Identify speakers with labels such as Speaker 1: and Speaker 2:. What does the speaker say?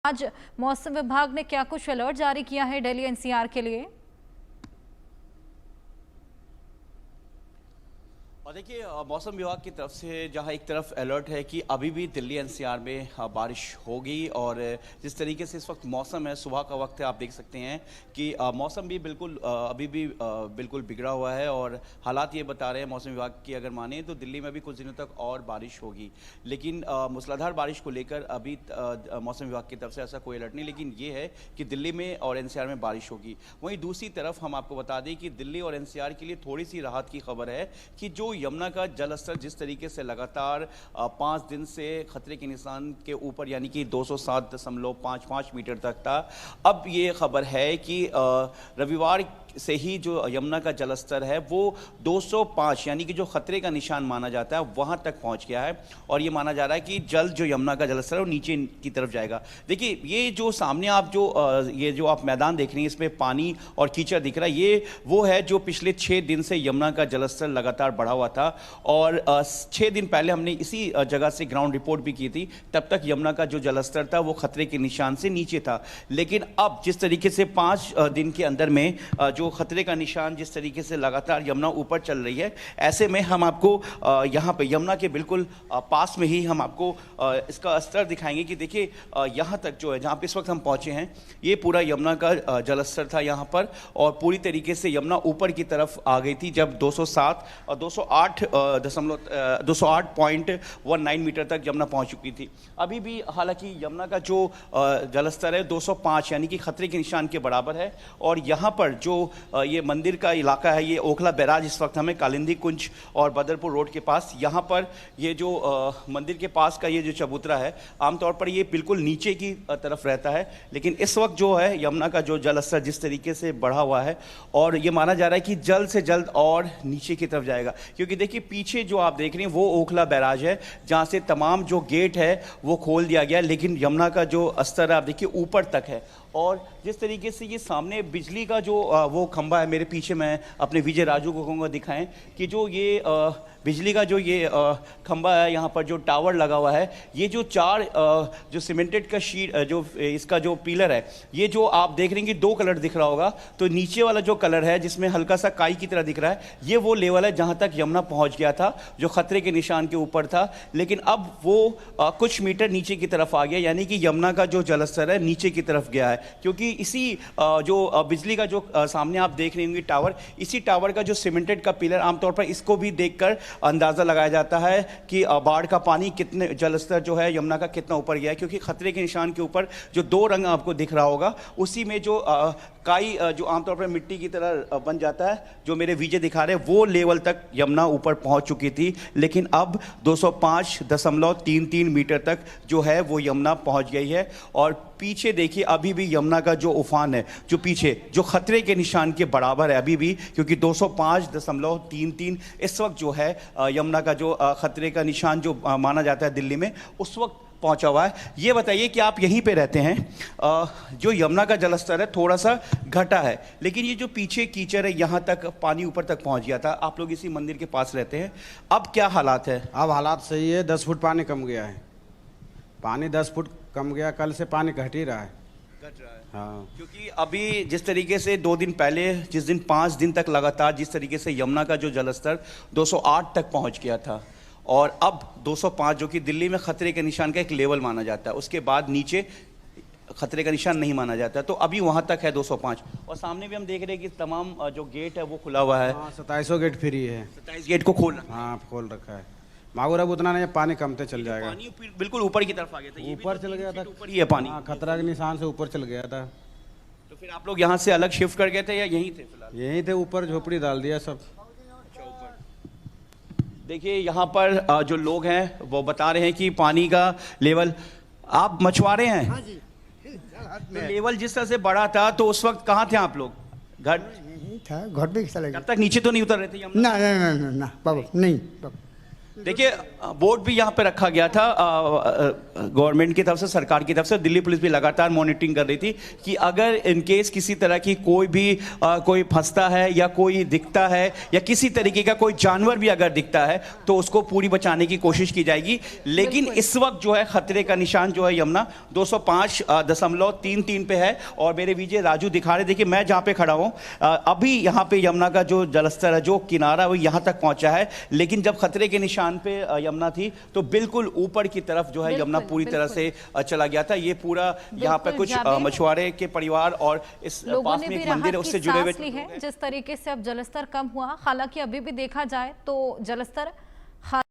Speaker 1: आज मौसम विभाग ने क्या कुछ अलर्ट जारी किया है दिल्ली एनसीआर के लिए?
Speaker 2: और देखिए मौसम विभाग की तरफ से जहां एक तरफ अलर्ट है कि अभी भी दिल्ली एनसीआर में बारिश होगी और जिस तरीके से इस वक्त मौसम है, सुबह का वक्त है, आप देख सकते हैं कि मौसम भी बिल्कुल अभी भी बिल्कुल बिगड़ा हुआ है और हालात ये बता रहे हैं मौसम विभाग की अगर माने तो दिल्ली में भी कुछ दिनों तक और बारिश होगी। लेकिन मूसलाधार बारिश को लेकर अभी मौसम विभाग की तरफ से ऐसा कोई अलर्ट नहीं, लेकिन ये है कि दिल्ली में और एनसीआर में बारिश होगी। वहीं दूसरी तरफ हम आपको बता दें कि दिल्ली और एनसीआर के लिए थोड़ी सी राहत की खबर है कि जो यमुना का जलस्तर जिस तरीके से लगातार 5 दिन से खतरे के निशान के ऊपर यानी कि 207.55 मीटर तक था, अब ये खबर है कि रविवार से ही जो यमुना का जलस्तर है वो 205 यानी कि जो खतरे का निशान माना जाता है वहां तक पहुंच गया है और ये माना जा रहा है कि जल्द जो यमुना का जलस्तर है वो नीचे की तरफ जाएगा। देखिए ये जो सामने आप ये जो आप मैदान देख रहे हैं इसमें पानी और कीचड़ दिख रहा है, ये वो है जो पिछले 6 दिन से यमुना का जलस्तर लगातार बढ़ा हुआ था और 6 दिन पहले हमने इसी जगह से ग्राउंड रिपोर्ट भी की थी। तब तक यमुना का जो जलस्तर था वो खतरे के निशान से नीचे था, लेकिन अब जिस तरीके से 5 दिन के अंदर में जो खतरे का निशान जिस तरीके से लगातार यमुना ऊपर चल रही है, ऐसे में हम आपको यहाँ पे यमुना के बिल्कुल पास में ही हम आपको इसका स्तर दिखाएंगे कि देखिए यहाँ तक जो है जहाँ पे इस वक्त हम पहुँचे हैं ये पूरा यमुना का जलस्तर था यहाँ पर और पूरी तरीके से यमुना ऊपर की तरफ आ गई थी जब 207 और 208.19 मीटर तक यमुना पहुँच चुकी थी। अभी भी हालांकि यमुना का जो जलस्तर है 205 यानी कि खतरे के निशान के बराबर है और यहाँ पर जो ये मंदिर का इलाका है, ये ओखला बैराज, इस वक्त हमें कालिंदी कुंज और बदरपुर रोड के पास, यहाँ पर ये जो मंदिर के पास का ये जो चबूतरा है आमतौर पर ये बिल्कुल नीचे की तरफ रहता है, लेकिन इस वक्त जो है यमुना का जो जलस्तर जिस तरीके से बढ़ा हुआ है और ये माना जा रहा है कि जल्द से जल्द और नीचे की तरफ जाएगा, क्योंकि देखिए पीछे जो आप देख रहे हैं वो ओखला बैराज है जहाँ से तमाम जो गेट है वो खोल दिया गया, लेकिन यमुना का जो स्तर है आप देखिए ऊपर तक है। और जिस तरीके से ये सामने बिजली का जो वो खंभा है, मेरे पीछे मैं अपने विजय राजू को कहूँगा दिखाएं कि जो ये बिजली का जो ये खंभा है, यहाँ पर जो टावर लगा हुआ है, ये जो 4 जो सीमेंटेड का शीट जो इसका जो पिलर है, ये जो आप देख रहे हैं कि 2 कलर दिख रहा होगा, तो नीचे वाला जो कलर है जिसमें हल्का सा काई की तरह दिख रहा है, ये वो लेवल है जहाँ तक यमुना पहुँच गया था जो खतरे के निशान के ऊपर था, लेकिन अब वो कुछ मीटर नीचे की तरफ आ गया, यानी कि यमुना का जो जलस्तर है नीचे की तरफ गया है, क्योंकि इसी जो बिजली का जो सामने आप देख रहे होंगे टावर, इसी टावर का जो सीमेंटेड का पिलर, आमतौर पर इसको भी देखकर अंदाज़ा लगाया जाता है कि बाढ़ का पानी कितने, जलस्तर जो है यमुना का कितना ऊपर गया है, क्योंकि खतरे के निशान के ऊपर जो 2 रंग आपको दिख रहा होगा उसी में जो काई जो आमतौर पर मिट्टी की तरह बन जाता है, जो मेरे विजय दिखा रहे हैं वो लेवल तक यमुना ऊपर पहुंच चुकी थी, लेकिन अब 205.33 मीटर तक जो है वो यमुना पहुंच गई है। और पीछे देखिए अभी भी यमुना का जो उफान है जो पीछे जो खतरे के निशान के बराबर है अभी भी, क्योंकि 205.33 इस वक्त जो है यमुना का जो खतरे का निशान जो माना जाता है दिल्ली में उस वक्त पहुंचा हुआ है। ये बताइए कि आप यहीं पे रहते हैं, जो यमुना का जलस्तर है थोड़ा सा घटा है, लेकिन ये जो पीछे कीचड़ है यहाँ तक पानी ऊपर तक पहुंच गया था, आप लोग इसी मंदिर के पास रहते हैं, अब क्या हालात है?
Speaker 3: अब हालात सही है, 10 फुट पानी कम गया है, पानी 10 फुट कम गया, कल से पानी घट ही रहा है।
Speaker 2: घट रहा है
Speaker 3: हाँ,
Speaker 2: क्योंकि अभी जिस तरीके से 2 दिन पहले जिस दिन 5 दिन तक लगातार जिस तरीके से यमुना का जो जलस्तर 208 तक पहुंच गया था और अब 205 जो कि दिल्ली में खतरे के निशान का एक लेवल माना जाता है, उसके बाद नीचे खतरे का निशान नहीं माना जाता, तो अभी वहां तक है 205। और सामने भी हम देख रहे हैं कि तमाम जो गेट है वो खुला हुआ है।
Speaker 3: 2700 गेट फ्री है,
Speaker 2: 27 गेट को खोल रखा है।
Speaker 3: हाँ खोल रखा है, मागोर अब उतना नहीं, पानी कमते चल जाएगा,
Speaker 2: पानी बिल्कुल ऊपर की तरफ आ गया था, ये
Speaker 3: ऊपर चल गया था,
Speaker 2: ऊपर ही है पानी।
Speaker 3: हाँ, खतरा के निशान से ऊपर चल गया था।
Speaker 2: तो फिर आप लोग यहाँ से अलग शिफ्ट कर गए थे या यहीं थे फिलहाल?
Speaker 3: यहीं थे, ऊपर झोपड़ी डाल दिया सब।
Speaker 2: देखिए यहाँ पर जो लोग हैं वो बता रहे हैं कि पानी का लेवल, आप मछुआरे हैं?
Speaker 4: हाँ जी,
Speaker 2: तो लेवल जिस तरह से बढ़ा था तो उस वक्त कहाँ थे आप लोग? घर
Speaker 4: यही था, घर पे चले
Speaker 2: जब
Speaker 4: गए।
Speaker 2: तक नीचे तो नहीं उतर रहे थे यमुना?
Speaker 4: ना ना ना ना ना बाबू, नहीं बाबू,
Speaker 2: देखिए बोर्ड भी यहाँ पे रखा गया था गवर्नमेंट की तरफ से, सरकार की तरफ से। दिल्ली पुलिस भी लगातार मॉनिटरिंग कर रही थी कि अगर इन केस किसी तरह की कोई भी कोई फंसता है या कोई दिखता है या किसी तरीके का कोई जानवर भी अगर दिखता है तो उसको पूरी बचाने की कोशिश की जाएगी। लेकिन इस वक्त जो है खतरे का निशान जो है यमुना 205.33 पे है। और मेरे विजय राजू दिखा रहे, देखिए मैं जहाँ पे खड़ा हूँ अभी यहाँ पे यमुना का जो जलस्तर है, जो किनारा वो यहाँ तक पहुँचा है। लेकिन जब खतरे के निशान पे यमुना थी तो बिल्कुल ऊपर की तरफ जो है यमुना पूरी तरह से चला गया था। ये पूरा यहाँ पे कुछ मछुआरे के परिवार और इस पास में एक मंदिर है उससे जुड़े हुए
Speaker 1: जिस तरीके से अब जलस्तर कम हुआ, हालांकि अभी भी देखा जाए तो जलस्तर